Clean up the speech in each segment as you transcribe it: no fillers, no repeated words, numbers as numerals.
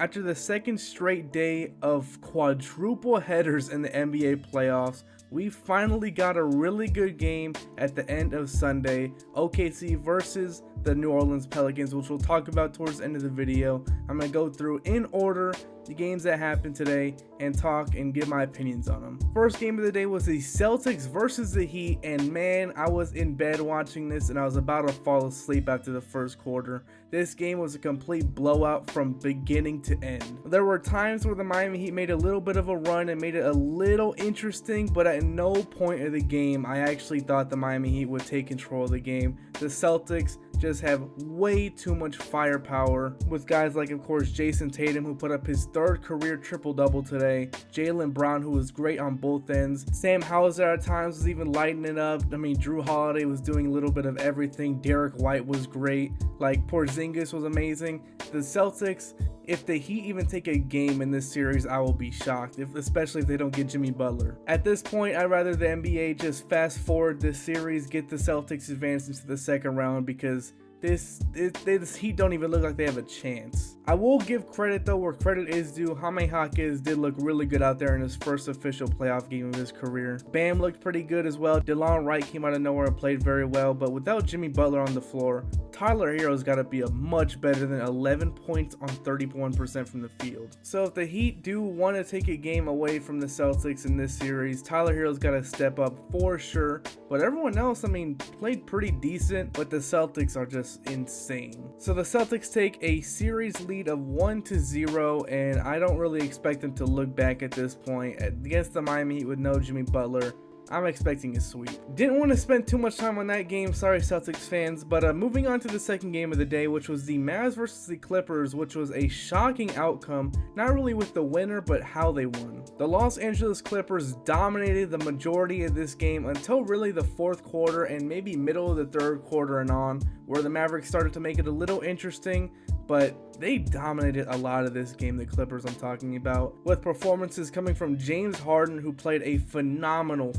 After the second straight day of quadruple headers in the NBA playoffs, we finally got a really good game at the end of Sunday, OKC versus the New Orleans Pelicans, which we'll talk about towards the end of the video. I'm going to go through in order the games that happened today and talk and give my opinions on them. First game of the day was the Celtics versus the Heat, and man, I was in bed watching this and I was about to fall asleep after the first quarter. This game was a complete blowout from beginning to end. There were times where the Miami Heat made a little bit of a run and made it a little interesting, but at no point of the game I actually thought the Miami Heat would take control of the game. The Celtics just have way too much firepower with guys like, of course, Jason Tatum, who put up his third career triple-double today, Jaylen Brown, who was great on both ends, Sam Hauser at times was even lighting it up. I mean, Drew Holiday was doing a little bit of everything. Derek White was great. Like, Porzingis was amazing. The Celtics, if the Heat even take a game in this series, I will be shocked, especially if they don't get Jimmy Butler. At this point, I'd rather the NBA just fast forward this series, get the Celtics advanced into the second round, because this Heat don't even look like they have a chance. I will give credit though where credit is due. Jaime Jaquez did look really good out there in his first official playoff game of his career. Bam looked pretty good as well. DeLon Wright came out of nowhere and played very well, but without Jimmy Butler on the floor, Tyler Hero's got to be a much better than 11 points on 31% from the field. So if the Heat do want to take a game away from the Celtics in this series, Tyler Hero's got to step up for sure. But everyone else, I mean, played pretty decent, but the Celtics are just insane. So the Celtics take a series lead of 1-0, and I don't really expect them to look back at this point. Against the Miami Heat with no Jimmy Butler, I'm expecting a sweep. Didn't want to spend too much time on that game, sorry Celtics fans, but moving on to the second game of the day, which was the Mavs versus the Clippers, which was a shocking outcome, not really with the winner, but how they won. The Los Angeles Clippers dominated the majority of this game until really the fourth quarter and maybe middle of the third quarter and on, where the Mavericks started to make it a little interesting, but they dominated a lot of this game, the Clippers I'm talking about, with performances coming from James Harden, who played a phenomenal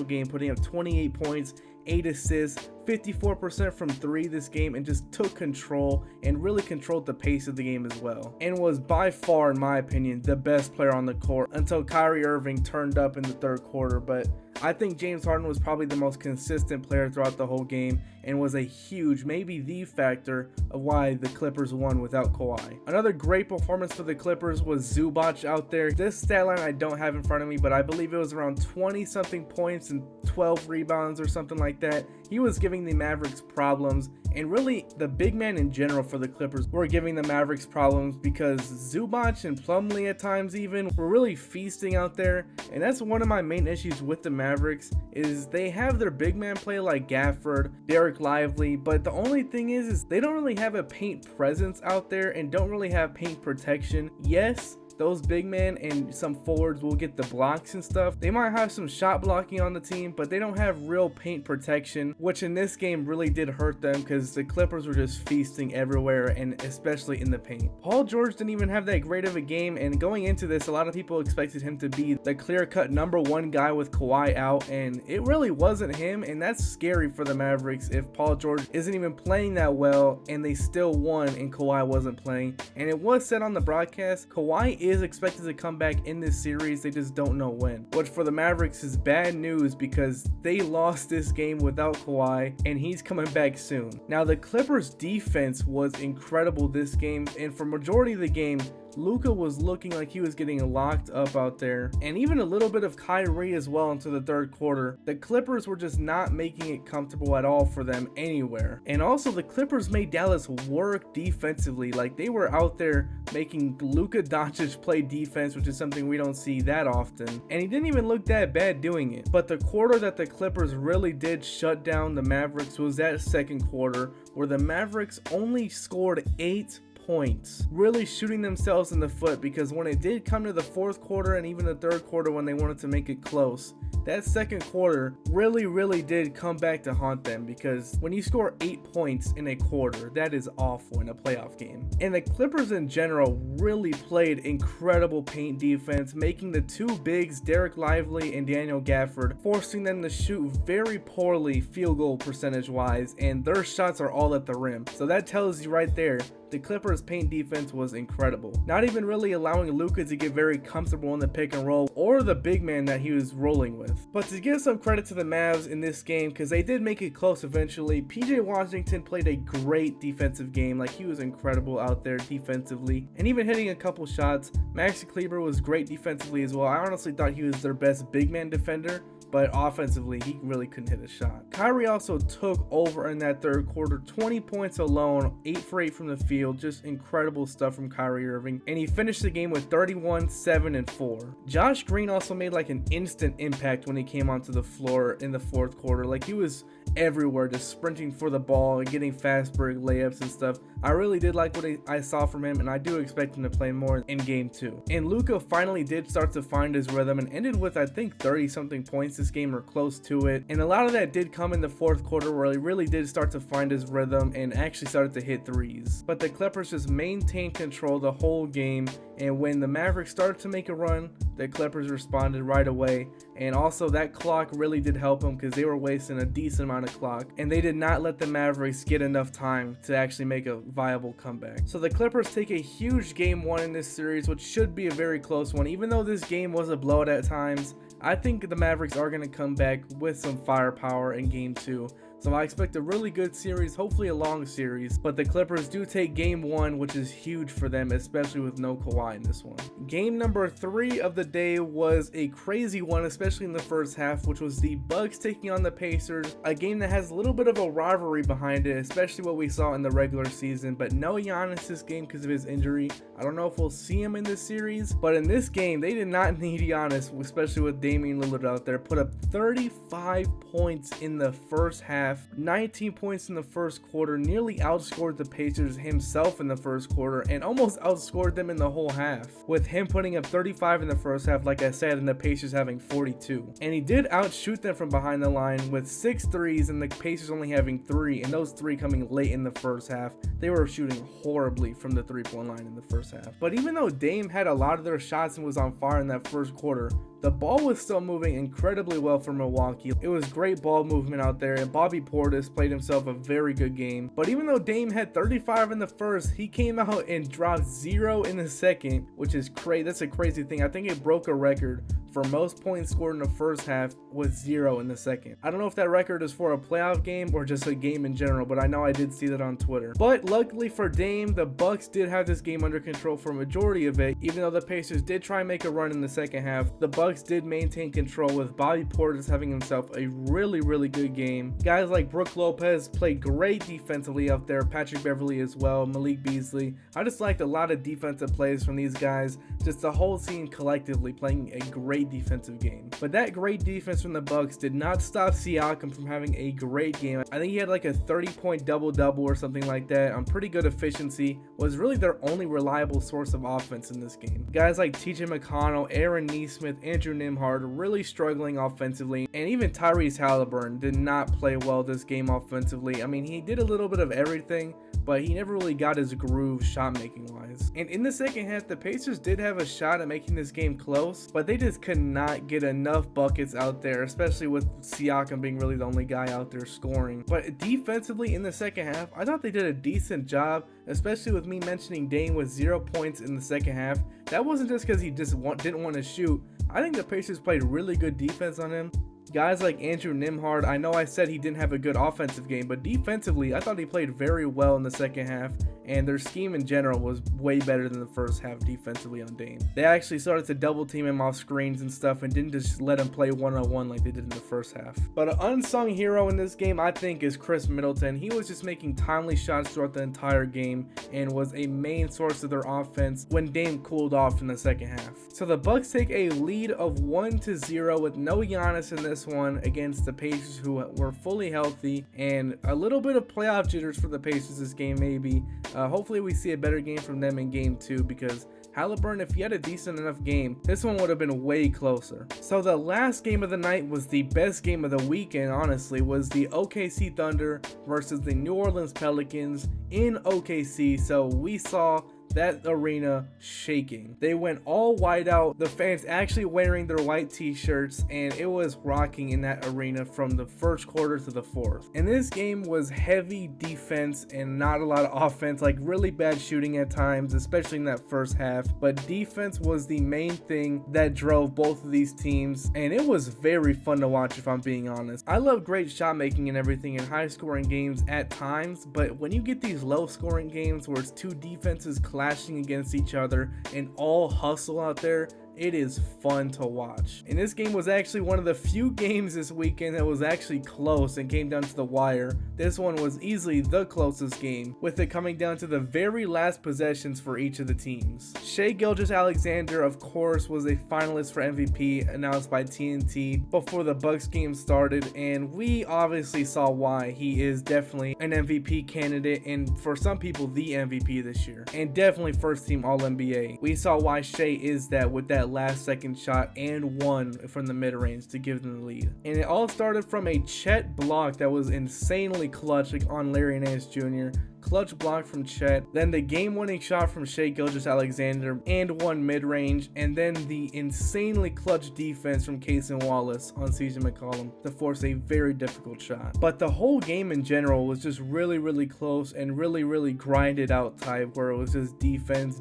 game, putting up 28 points, 8 assists, 54% from 3 this game, and just took control and really controlled the pace of the game as well, and was by far, in my opinion, the best player on the court until Kyrie Irving turned up in the third quarter. But I think James Harden was probably the most consistent player throughout the whole game and was a huge, maybe the factor of why the Clippers won without Kawhi. Another great performance for the Clippers was Zubac out there. This stat line I don't have in front of me, but I believe it was around 20-something points and 12 rebounds or something like that. He was giving the Mavericks problems, and really the big man in general for the Clippers were giving the Mavericks problems, because Zubac and Plumlee at times even were really feasting out there. And that's one of my main issues with the Mavericks, is they have their big man play like Gafford, Derek Lively, but the only thing is they don't really have a paint presence out there and don't really have paint protection. Yes, those big men and some forwards will get the blocks and stuff. They might have some shot blocking on the team, but they don't have real paint protection, which in this game really did hurt them, because the Clippers were just feasting everywhere, and especially in the paint. Paul George didn't even have that great of a game, and going into this, a lot of people expected him to be the clear-cut #1 guy with Kawhi out, and it really wasn't him, and that's scary for the Mavericks if Paul George isn't even playing that well and they still won and Kawhi wasn't playing. And it was said on the broadcast, Kawhi is expected to come back in this series, they just don't know when, which for the Mavericks is bad news, because they lost this game without Kawhi and he's coming back soon. Now the Clippers defense was incredible this game, and for majority of the game Luka was looking like he was getting locked up out there, and even a little bit of Kyrie as well into the third quarter. The Clippers were just not making it comfortable at all for them anywhere. And also the Clippers made Dallas work defensively. Like, they were out there making Luka Doncic play defense, which is something we don't see that often, and he didn't even look that bad doing it. But the quarter that the Clippers really did shut down the Mavericks was that second quarter, where the Mavericks only scored 8 points, really shooting themselves in the foot, because when it did come to the fourth quarter and even the third quarter when they wanted to make it close, that second quarter really did come back to haunt them, because when you score 8 points in a quarter, that is awful in a playoff game. And the Clippers in general really played incredible paint defense, making the two bigs, Derek Lively and Daniel Gafford, forcing them to shoot very poorly field goal percentage wise, and their shots are all at the rim. So that tells you right there, the Clippers' paint defense was incredible, not even really allowing Luka to get very comfortable in the pick and roll or the big man that he was rolling with. But to give some credit to the Mavs in this game, because they did make it close eventually, PJ Washington played a great defensive game. Like, he was incredible out there defensively and even hitting a couple shots. Maxi Kleber was great defensively as well. I honestly thought he was their best big man defender, but offensively, he really couldn't hit a shot. Kyrie also took over in that third quarter, 20 points alone, 8 for 8 from the field, just incredible stuff from Kyrie Irving, and he finished the game with 31, 7, and 4. Josh Green also made like an instant impact when he came onto the floor in the fourth quarter. Like, he was everywhere, just sprinting for the ball and getting fast break layups and stuff. I really did like what I saw from him, and I do expect him to play more in game 2. And Luka finally did start to find his rhythm and ended with, I think, 30 something points this game or close to it. And a lot of that did come in the fourth quarter, where he really did start to find his rhythm and actually started to hit threes. But the Clippers just maintained control the whole game, and when the Mavericks started to make a run, the Clippers responded right away. And also that clock really did help them, because they were wasting a decent amount of clock, and they did not let the Mavericks get enough time to actually make a viable comeback. So the Clippers take a huge game 1 in this series, which should be a very close one. Even though this game was a blowout at times, I think the Mavericks are going to come back with some firepower in game 2. So I expect a really good series, hopefully a long series, but the Clippers do take game 1, which is huge for them, especially with no Kawhi in this one. Game number 3 of the day was a crazy one, especially in the first half, which was the Bucks taking on the Pacers, a game that has a little bit of a rivalry behind it, especially what we saw in the regular season, but no Giannis this game because of his injury. I don't know if we'll see him in this series, but in this game, they did not need Giannis, especially with Damian Lillard out there. Put up 35 points in the first half, 19 points in the first quarter, nearly outscored the Pacers himself in the first quarter, and almost outscored them in the whole half, with him putting up 35 in the first half, like I said, and the Pacers having 42. And he did outshoot them from behind the line with 6 threes, and the Pacers only having 3, and those 3 coming late in the first half. They were shooting horribly from the 3-point line in the first half. But even though Dame had a lot of their shots and was on fire in that first quarter, the ball was still moving incredibly well for Milwaukee. It was great ball movement out there, and Bobby Portis played himself a very good game. But even though Dame had 35 in the first, he came out and dropped 0 in the second, which is crazy. That's a crazy thing. I think it broke a record for most points scored in the first half with 0 in the second. I don't know if that record is for a playoff game or just a game in general, but I know I did see that on Twitter. But luckily for Dame, the Bucks did have this game under control for a majority of it. Even though the Pacers did try and make a run in the second half, the Bucks did maintain control, with Bobby Portis having himself a really good game. Guys like Brook Lopez played great defensively out there, Patrick Beverley as well, Malik Beasley. I just liked a lot of defensive plays from these guys, just the whole team collectively playing a great defensive game. But that great defense from the Bucks did not stop Siakam from having a great game. I think he had like a 30-point double-double or something like that on pretty good efficiency. Was really their only reliable source of offense in this game. Guys like TJ McConnell, Aaron Nesmith, Andrew Nembhard really struggling offensively, and even Tyrese Halliburton did not play well this game offensively. I mean, he did a little bit of everything, but he never really got his groove shot making wise. And in the second half, the Pacers did have a shot at making this game close, but they just could not get enough buckets out there, especially with Siakam being really the only guy out there scoring. But defensively in the second half, I thought they did a decent job, especially with me mentioning Dame with 0 points in the second half. That wasn't just because he just didn't want to shoot. I think the Pacers played really good defense on him. Guys like Andrew Nembhard, I know I said he didn't have a good offensive game, but defensively, I thought he played very well in the second half, and their scheme in general was way better than the first half defensively on Dame. They actually started to double team him off screens and stuff, and didn't just let him play one-on-one like they did in the first half. But an unsung hero in this game, I think, is Chris Middleton. He was just making timely shots throughout the entire game, and was a main source of their offense when Dame cooled off in the second half. So the Bucks take a lead of 1-0 with no Giannis in this one against the Pacers, who were fully healthy, and a little bit of playoff jitters for the Pacers this game maybe. Hopefully we see a better game from them in game 2, because Halliburton, if he had a decent enough game, this one would have been way closer. So the last game of the night was the best game of the weekend, honestly, was the OKC Thunder versus the New Orleans Pelicans in OKC. So we saw that arena shaking. They went all white out, the fans actually wearing their white t-shirts, and it was rocking in that arena from the first quarter to the fourth. And this game was heavy defense and not a lot of offense, like really bad shooting at times, especially in that first half, but defense was the main thing that drove both of these teams, and it was very fun to watch if I'm being honest. I love great shot making and everything in high scoring games at times, but when you get these low scoring games where it's two defenses clashing against each other and all hustle out there, it is fun to watch. And this game was actually one of the few games this weekend that was actually close and came down to the wire. This one was easily the closest game, with it coming down to the very last possessions for each of the teams. Shai Gilgeous-Alexander, of course, was a finalist for MVP announced by TNT before the Bucks game started, and we obviously saw why. He is definitely an MVP candidate, and for some people the MVP this year, and definitely first team All-NBA. We saw why Shai is that with that last second shot and one from the mid-range to give them the lead. And it all started from a Chet block that was insanely clutch, like on Larry Nance Jr. Clutch block from Chet, then the game-winning shot from Shai Gilgeous-Alexander and one mid-range, and then the insanely clutch defense from Cason Wallace on CJ McCollum to force a very difficult shot. But the whole game in general was just really close and really grinded out type, where it was just defense,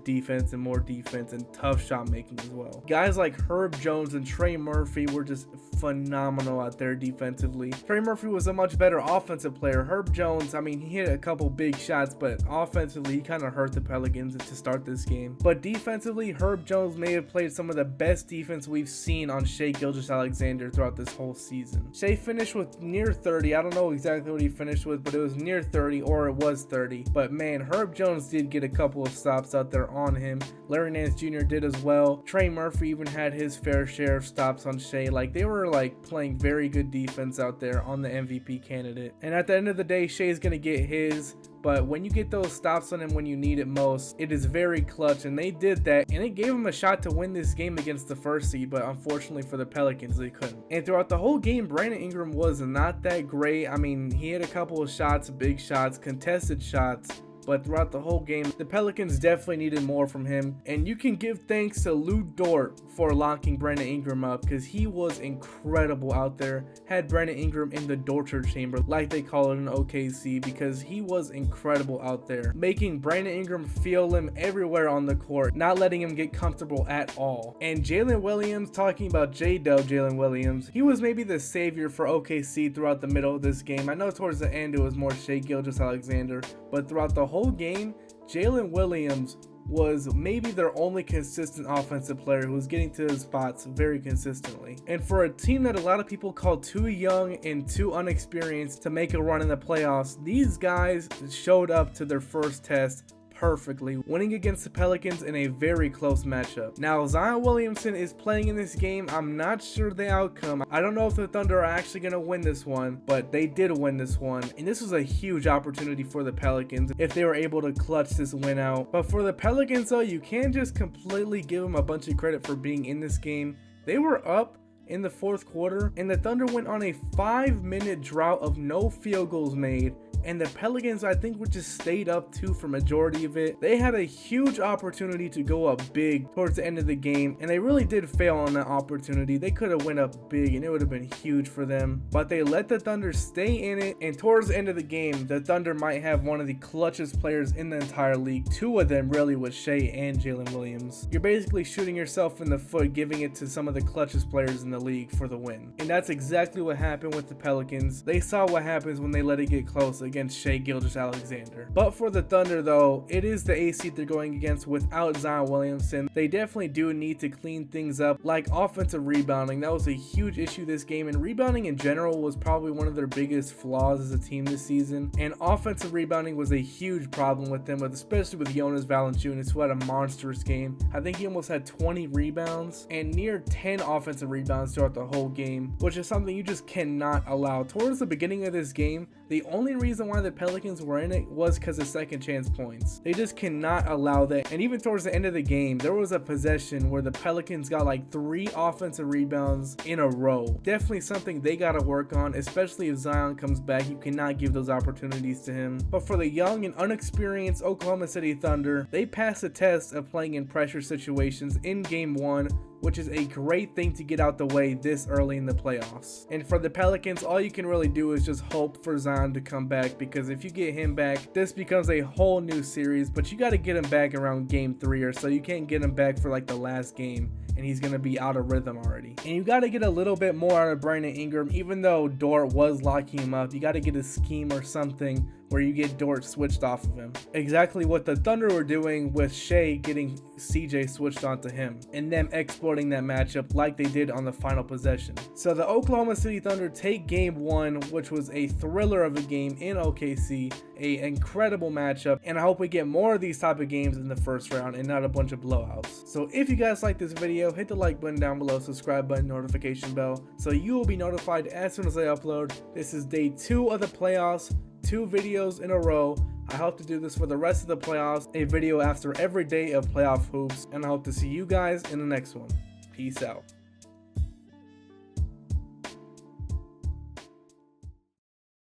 and more defense, and tough shot making as well. Guys like Herb Jones and Trey Murphy were just phenomenal out there defensively. Trey Murphy was a much better offensive player. Herb Jones, I mean, he hit a couple big shots, but offensively he kind of hurt the Pelicans to start this game. But defensively, Herb Jones may have played some of the best defense we've seen on Shai Gilgeous-Alexander throughout this whole season. Shai finished with near 30. I don't know exactly what he finished with, but it was near 30, or it was 30. But man, Herb Jones did get a couple of stops out there on him. Larry Nance Jr. did as well. Trey Murphy even had his fair share of stops on Shai. Like, they were like playing very good defense out there on the MVP candidate. And at the end of the day, Shai's gonna get his. But when you get those stops on him when you need it most, it is very clutch, and they did that, and it gave him a shot to win this game against the first seed, but unfortunately for the Pelicans, they couldn't. And throughout the whole game, Brandon Ingram was not that great. I mean, he had a couple of shots, big shots, contested shots, but throughout the whole game, the Pelicans definitely needed more from him. And you can give thanks to Lou Dort for locking Brandon Ingram up, because he was incredible out there. Had Brandon Ingram in the torture chamber, like they call it in OKC, because he was incredible out there, making Brandon Ingram feel him everywhere on the court, not letting him get comfortable at all. And Jalen Williams, talking about J-Dub Jalen Williams, he was maybe the savior for OKC throughout the middle of this game. I know towards the end it was more Shai Gilgeous-Alexander, but throughout the whole game, Jalen Williams was maybe their only consistent offensive player who was getting to his spots very consistently. And for a team that a lot of people call too young and too unexperienced to make a run in the playoffs, these guys showed up to their first test perfectly, winning against the Pelicans in a very close matchup. Now, Zion Williamson is playing in this game. I'm not sure the outcome. I don't know if the Thunder are actually going to win this one, but they did win this one, and this was a huge opportunity for the Pelicans if they were able to clutch this win out. But for the Pelicans though, you can't just completely give them a bunch of credit for being in this game. They were up in the fourth quarter, and the Thunder went on a 5-minute drought of no field goals made, and the Pelicans, I think, would just stayed up too for majority of it. They had a huge opportunity to go up big towards the end of the game, and they really did fail on that opportunity. They could have went up big and it would have been huge for them, but they let the Thunder stay in it, and towards the end of the game, the Thunder might have one of the clutchest players in the entire league. Two of them really with Shai and Jalen Williams. You're basically shooting yourself in the foot, giving it to some of the clutchest players in the league for the win. And that's exactly what happened with the Pelicans. They saw what happens when they let it get close against Shai Gilgeous-Alexander. But for the Thunder though, it is the A seed they're going against without Zion Williamson. They definitely do need to clean things up, like offensive rebounding. That was a huge issue this game, and rebounding in general was probably one of their biggest flaws as a team this season. And offensive rebounding was a huge problem with them, especially with Jonas Valanciunas, who had a monstrous game. I think he almost had 20 rebounds and near 10 offensive rebounds throughout the whole game, which is something you just cannot allow. Towards the beginning of this game, the only reason reason why the Pelicans were in it was because of second chance points. They just cannot allow that. And even towards the end of the game, there was a possession where the Pelicans got like 3 offensive rebounds in a row. Definitely something they got to work on, especially if Zion comes back. You cannot give those opportunities to him. But for the young and unexperienced Oklahoma City Thunder, they passed the test of playing in pressure situations in game 1, which is a great thing to get out the way this early in the playoffs. And for the Pelicans, all you can really do is just hope for Zion to come back, because if you get him back, this becomes a whole new series. But you got to get him back around game 3 or so. You can't get him back for like the last game and he's going to be out of rhythm already. And you got to get a little bit more out of Brandon Ingram. Even though Dort was locking him up, you got to get a scheme or something where you get Dort switched off of him. Exactly what the Thunder were doing with Shai getting CJ switched onto him and them exploiting that matchup like they did on the final possession. So the Oklahoma City Thunder take game 1, which was a thriller of a game in OKC, an incredible matchup, and I hope we get more of these type of games in the first round and not a bunch of blowouts. So if you guys like this video, hit the like button down below, subscribe button, notification bell, so you will be notified as soon as I upload. This is day 2 of the playoffs. 2 videos in a row. I hope to do this for the rest of the playoffs, a video after every day of playoff hoops, and I hope to see you guys in the next one. Peace out.